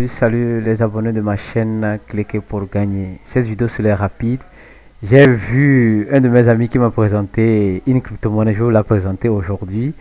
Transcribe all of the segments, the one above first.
Salut les abonnés de ma chaîne, cliquez pour gagner. Cette vidéo sur les rapides, j'ai vu un de mes amis qui m'a présenté une crypto-monnaie, je vais vous la présenter aujourd'hui.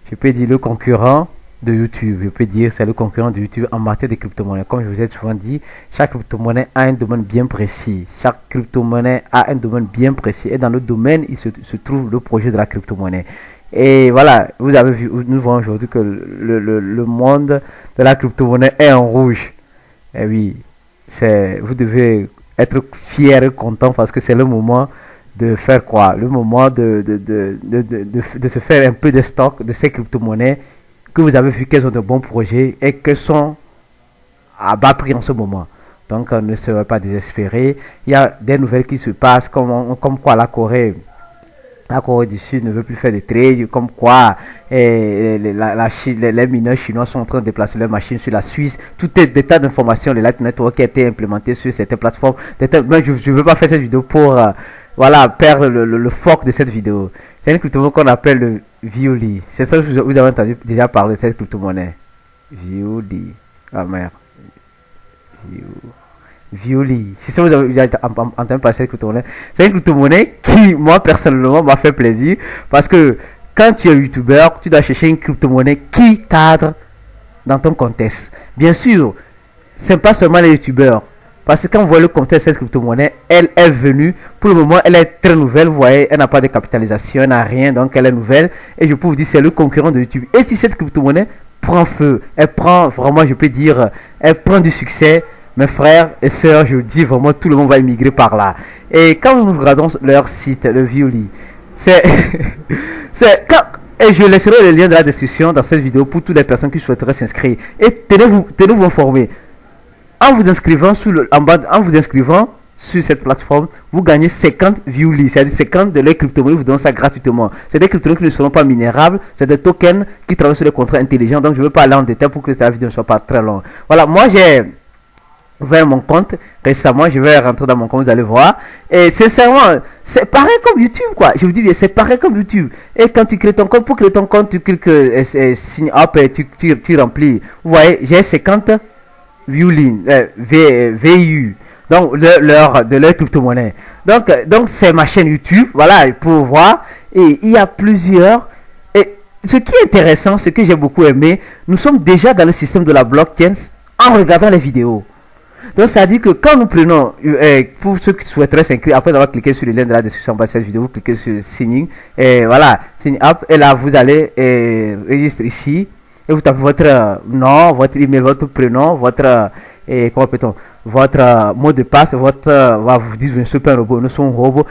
Je peux dire le concurrent de YouTube, je peux dire c'est le concurrent de YouTube en matière de crypto-monnaie. Comme je vous ai souvent dit, chaque crypto-monnaie a un domaine bien précis. Chaque crypto-monnaie a un domaine bien précis et dans le domaine, il se trouve le projet de la crypto-monnaie. Et voilà, vous avez vu, nous voyons aujourd'hui que le monde de la crypto-monnaie est en rouge. Et oui, vous devez être fier et content parce que c'est le moment de faire quoi? Le moment de se faire un peu de stock de ces crypto-monnaies que vous avez vu qu'elles ont de bons projets et que sont à bas prix en ce moment. Donc, ne serez pas désespérés. Il y a des nouvelles qui se passent, comme quoi la Corée du Sud ne veut plus faire de trade, comme quoi les mineurs chinois sont en train de déplacer leurs machines sur la Suisse. Tout est des tas d'informations, les Light Network qui a été implémenté sur certaines plateformes. Mais je ne veux pas faire cette vidéo pour voilà, perdre le foc de cette vidéo. C'est une crypto-monnaie qu'on appelle le Violi. C'est ça que vous avez entendu déjà parler de cette crypto-monnaie. Violi. Ah merde. Violi. Si ça vous avez déjà entendu parler de cette crypto-monnaie, c'est une crypto-monnaie qui, moi, personnellement, m'a fait plaisir. Parce que quand tu es youtubeur, tu dois chercher une crypto-monnaie qui cadre dans ton contexte. Bien sûr, ce n'est pas seulement les youtubeurs. Parce que quand vous voyez le contexte de cette crypto-monnaie, elle est venue. Pour le moment, elle est très nouvelle. Vous voyez, elle n'a pas de capitalisation, elle n'a rien. Donc, elle est nouvelle. Et je peux vous dire, c'est le concurrent de YouTube. Et si cette crypto-monnaie prend feu, elle prend vraiment, je peux dire, elle prend du succès. Mes frères et sœurs, je dis vraiment, tout le monde va immigrer par là. Et quand nous regardons leur site, le Violi, c'est et je laisserai le lien de la description dans cette vidéo pour toutes les personnes qui souhaiteraient s'inscrire. Et tenez-vous informés. En vous inscrivant en vous inscrivant sur cette plateforme, vous gagnez 50 Violi, c'est-à-dire 50 de les crypto-monnaies, vous donnent ça gratuitement. C'est des crypto-monnaies qui ne seront pas minérables, c'est des tokens qui travaillent sur des contrats intelligents. Donc je ne veux pas aller en détail pour que la vidéo ne soit pas très longue. Voilà, moi j'ai ouvert mon compte récemment, je vais rentrer dans mon compte, vous allez voir. Et sincèrement, c'est pareil comme YouTube, quoi. Je vous dis bien, c'est pareil comme YouTube. Et quand tu crées ton compte, pour créer ton compte, tu cliques sign up et tu remplis. Vous voyez, j'ai 50 Violin, VU, donc de leur crypto-monnaie. Donc c'est ma chaîne YouTube, voilà, pour voir. Et il y a plusieurs. Et ce qui est intéressant, ce que j'ai beaucoup aimé, nous sommes déjà dans le système de la blockchain en regardant les vidéos. Donc ça dit que quand nous prenons, pour ceux qui souhaiteraient s'inscrire, après avoir cliqué sur le lien de la description de cette vidéo, vous cliquez sur signing, et voilà, sign up, et là vous allez enregistrer ici, et vous tapez votre nom, votre email, votre prénom, votre, comment peut-on, votre mot de passe, vous dites, je ne suis pas un robot, nous sommes un robot.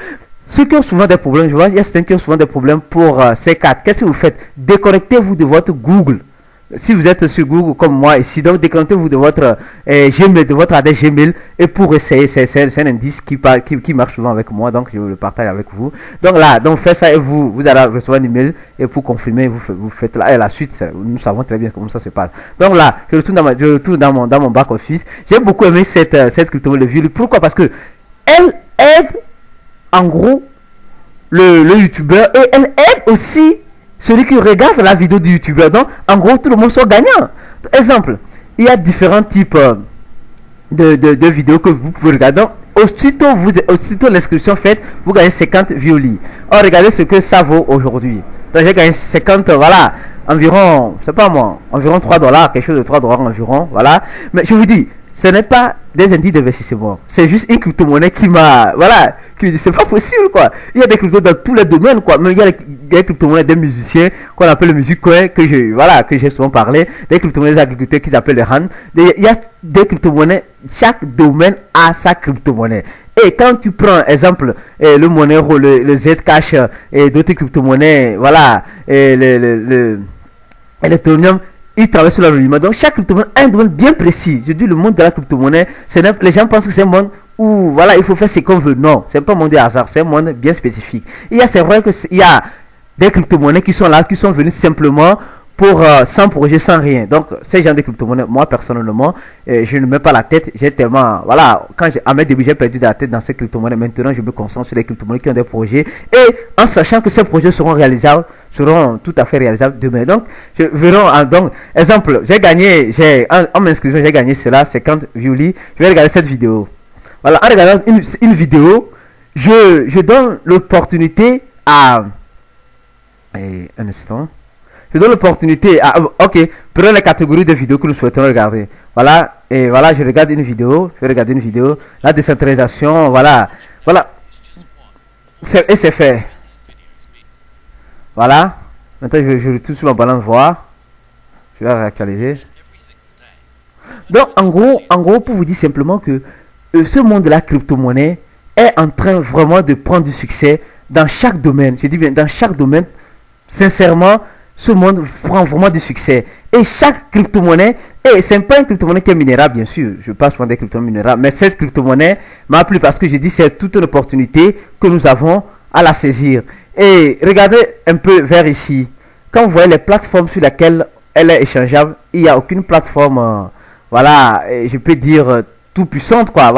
Ceux qui ont souvent des problèmes, je vois, il y a certains qui ont souvent des problèmes pour ces cartes. Qu'est-ce que vous faites? Déconnectez-vous de votre Google. Si vous êtes sur Google comme moi ici, donc déconnectez-vous de votre Gmail, de votre adresse Gmail, et pour essayer, c'est un indice qui marche souvent avec moi, donc je le partage avec vous. Donc là, donc faites ça et vous allez recevoir un email et pour confirmer, vous faites là, et la suite, nous savons très bien comment ça se passe. Donc là, je retourne dans mon back office. J'ai beaucoup aimé cette crypto-monnaie Violi. Pourquoi? Parce que elle aide en gros le youtubeur et elle aide aussi celui qui regarde la vidéo du youtubeur. Donc, en gros, tout le monde soit gagnant. Exemple, il y a différents types de vidéos que vous pouvez regarder. Donc, aussitôt l'inscription faite, vous gagnez 50 Violi. Alors, regardez ce que ça vaut aujourd'hui. Donc, j'ai gagné 50, voilà, environ, je sais pas moi, environ 3 dollars, quelque chose de 3 dollars environ, voilà. Mais je vous dis, ce n'est pas des indices d'investissement. C'est juste une crypto-monnaie qui m'a, voilà, qui me dit c'est pas possible, quoi. Il y a des cryptos dans tous les domaines, quoi. Même il y a des crypto-monnaies des musiciens qu'on appelle le music coin, que j'ai souvent parlé. Des crypto-monnaies des agriculteurs qui s'appellent les RAN. Il y a des crypto-monnaies, chaque domaine a sa crypto-monnaie. Et quand tu prends, exemple, le Monero, le Zcash et d'autres crypto-monnaies, voilà, l'Ethereum, ils travaillent sur l'anonymat. Donc chaque crypto-monnaie a un domaine bien précis. Je dis le monde de la crypto-monnaie, les gens pensent que c'est un monde où voilà, il faut faire ce qu'on veut. Non, c'est pas un monde de hasard, c'est un monde bien spécifique. C'est vrai qu'il y a des crypto-monnaies qui sont là, qui sont venues simplement pour sans projet, sans rien. Donc ces gens de crypto-monnaies, moi personnellement, je ne mets pas la tête. J'ai tellement, voilà, à mes débuts j'ai perdu de la tête dans ces crypto-monnaies. Maintenant je me concentre sur les crypto-monnaies qui ont des projets et en sachant que ces projets seront réalisables seront tout à fait réalisables demain. Donc, donc exemple, en m'inscrivant, j'ai gagné cela, 50 views. Je vais regarder cette vidéo. Voilà, en regardant une vidéo, je donne l'opportunité à... un instant. Je donne l'opportunité à... Ok, prenons les catégories de vidéos que nous souhaitons regarder. Voilà, et voilà, je regarde une vidéo. Je vais regarder une vidéo. La décentralisation, voilà. Voilà. Et c'est fait. Voilà. Maintenant, je retourne sur ma balance voir. Je vais réactualiser. Donc, en gros, pour vous dire simplement que ce monde de la crypto-monnaie est en train vraiment de prendre du succès dans chaque domaine. Je dis bien, dans chaque domaine. Sincèrement, ce monde prend vraiment du succès. Et chaque crypto-monnaie, et c'est pas une crypto-monnaie qui est minérable, bien sûr. Je parle souvent des crypto-monnaies minérables, mais cette crypto-monnaie m'a plu parce que j'ai dit c'est toute une opportunité que nous avons à la saisir. Et regardez un peu vers ici. Quand vous voyez les plateformes sur lesquelles elle est échangeable, il n'y a aucune plateforme, voilà, je peux dire tout puissante, quoi.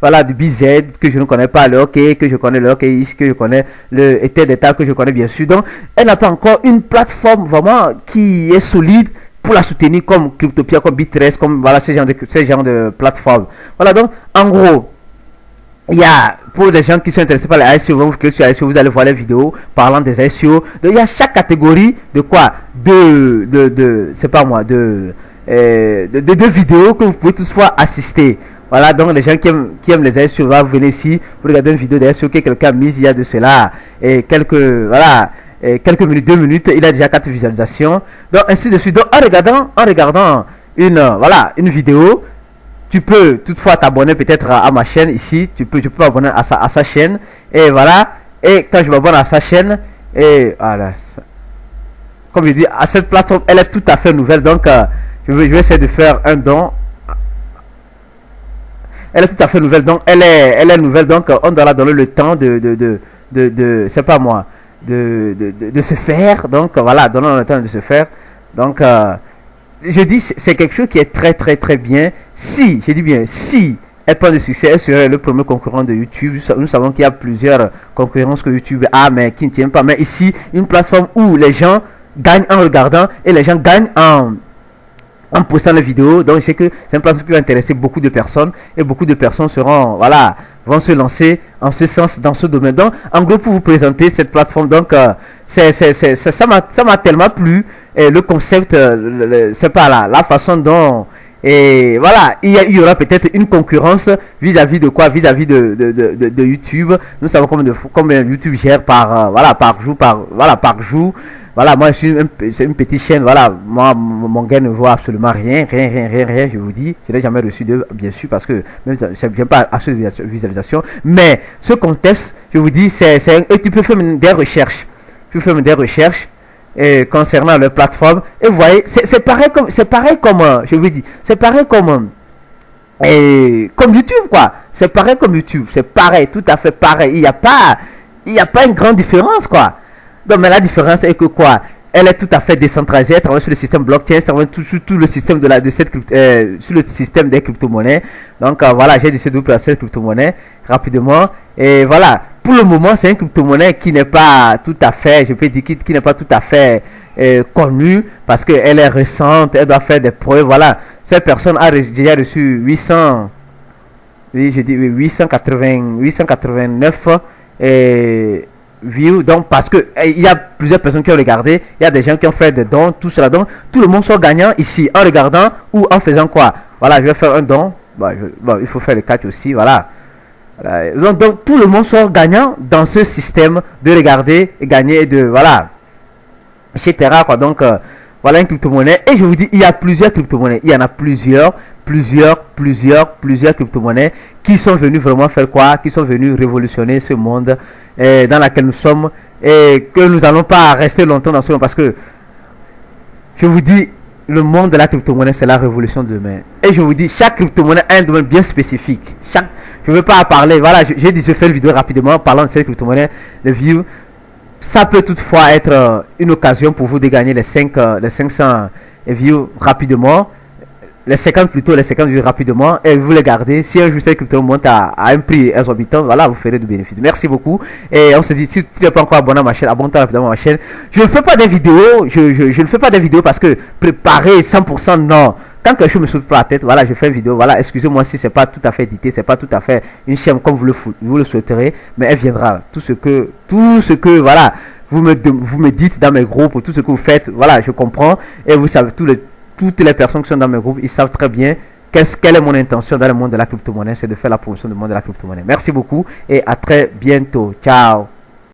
Voilà, du BZ que je ne connais pas, le hockey que je connais, le hockey que je connais, le Ether d'État que je connais bien sûr. Donc, elle n'a pas encore une plateforme vraiment qui est solide pour la soutenir comme Cryptopia, comme Bittrex, comme voilà ce genre de plateforme. Voilà, donc en gros, il y a pour les gens qui sont intéressés par les ICO, vous cliquez sur ICO, vous allez voir les vidéos parlant des ICO. Donc il y a chaque catégorie de quoi, c'est pas moi, de vidéos que vous pouvez toutefois assister. Voilà, donc les gens qui aiment les ICO, vous venez ici, vous regardez une vidéo d'ICO que quelqu'un a mise il y a de cela et quelques minutes, 2 minutes, il a déjà 4 visualisations. Donc ainsi de suite. Donc en regardant une vidéo, tu peux toutefois t'abonner peut-être à ma chaîne ici. Tu peux m'abonner à sa chaîne. Et voilà. Et quand je m'abonne à sa chaîne, et voilà. Comme je dis, à cette plateforme, elle est tout à fait nouvelle. Donc je vais essayer de faire un don. Elle est tout à fait nouvelle. Donc elle est nouvelle. Donc on doit la donner le temps c'est pas moi. De se faire. Donc voilà, donnons le temps de se faire. Donc je dis c'est quelque chose qui est très très très bien. Si, je dis bien, si elle prend de succès, elle serait le premier concurrent de YouTube. Nous savons qu'il y a plusieurs concurrences que YouTube a, mais qui ne tiennent pas. Mais ici, une plateforme où les gens gagnent en regardant et les gens gagnent en postant les vidéos. Donc je sais que c'est une plateforme qui va intéresser beaucoup de personnes et beaucoup de personnes vont se lancer en ce sens dans ce domaine. Donc en gros, pour vous présenter cette plateforme, donc ça m'a tellement plu, et le concept, c'est pas la façon dont, et voilà, il y aura peut-être une concurrence vis-à-vis de quoi, vis-à-vis de YouTube. Nous savons combien YouTube gère par jour. Voilà, moi c'est une petite chaîne. Voilà, moi mon gars ne voit absolument rien, je vous dis. Je n'ai jamais reçu bien sûr, parce que même ça ne vient pas à cette visualisation. Mais ce contexte, je vous dis, et tu peux faire des recherches. Concernant les plateformes, et vous voyez, c'est pareil comme je vous dis, c'est pareil comme YouTube, quoi. C'est pareil comme YouTube, c'est pareil, tout à fait pareil. Il n'y a pas une grande différence, quoi. Donc, mais la différence est que quoi, elle est tout à fait décentralisée, elle travaille sur le système blockchain, elle travaille sur tout le système sur le système des crypto-monnaies. Donc voilà, j'ai décidé de vous placer cette crypto-monnaie rapidement. Et voilà, pour le moment, c'est une crypto-monnaie qui n'est pas tout à fait, je peux dire, qui n'est pas tout à fait connue, parce qu'elle est récente, elle doit faire des preuves. Voilà, cette personne a déjà reçu 889 views. Donc parce que il y a plusieurs personnes qui ont regardé, il y a des gens qui ont fait des dons, tout cela. Donc tout le monde sort gagnant ici en regardant ou en faisant quoi. Voilà, je vais faire un don. Il faut faire le catch aussi. Voilà. Donc tout le monde sort gagnant dans ce système de regarder et gagner, et de voilà, etc. quoi. Donc voilà une crypto-monnaie. Et je vous dis, il y a plusieurs crypto-monnaies. Il y en a plusieurs crypto-monnaies qui sont venus vraiment faire quoi, qui sont venus révolutionner ce monde dans lequel nous sommes, et que nous n'allons pas rester longtemps dans ce monde, parce que je vous dis, le monde de la crypto-monnaie, c'est la révolution de demain. Et je vous dis, chaque crypto-monnaie a un domaine bien spécifique. Je ne veux pas parler, voilà, j'ai dit je fais une vidéo rapidement parlant de cette crypto-monnaie, de view. Ça peut toutefois être une occasion pour vous de gagner les 500 views rapidement. les 50 plutôt, les 50 vues rapidement et vous les gardez. Si un jour cette crypto monte à un prix exorbitant, voilà, vous ferez du bénéfice. Merci beaucoup. Et on se dit, si tu n'es pas encore abonné à ma chaîne, abonne-toi rapidement à ma chaîne. Je ne fais pas des vidéos, je ne fais pas des vidéos parce que préparer 100%, non. Quand quelque chose me saute par la tête, voilà, je fais une vidéo. Voilà, excusez-moi si c'est pas tout à fait édité, c'est pas tout à fait une chaîne comme vous le souhaiterez, mais elle viendra. Tout ce que, voilà, vous me dites dans mes groupes, tout ce que vous faites, voilà, je comprends. Et vous savez, toutes les personnes qui sont dans mes groupes, ils savent très bien quelle est mon intention dans le monde de la crypto-monnaie, c'est de faire la promotion du monde de la crypto-monnaie. Merci beaucoup et à très bientôt. Ciao.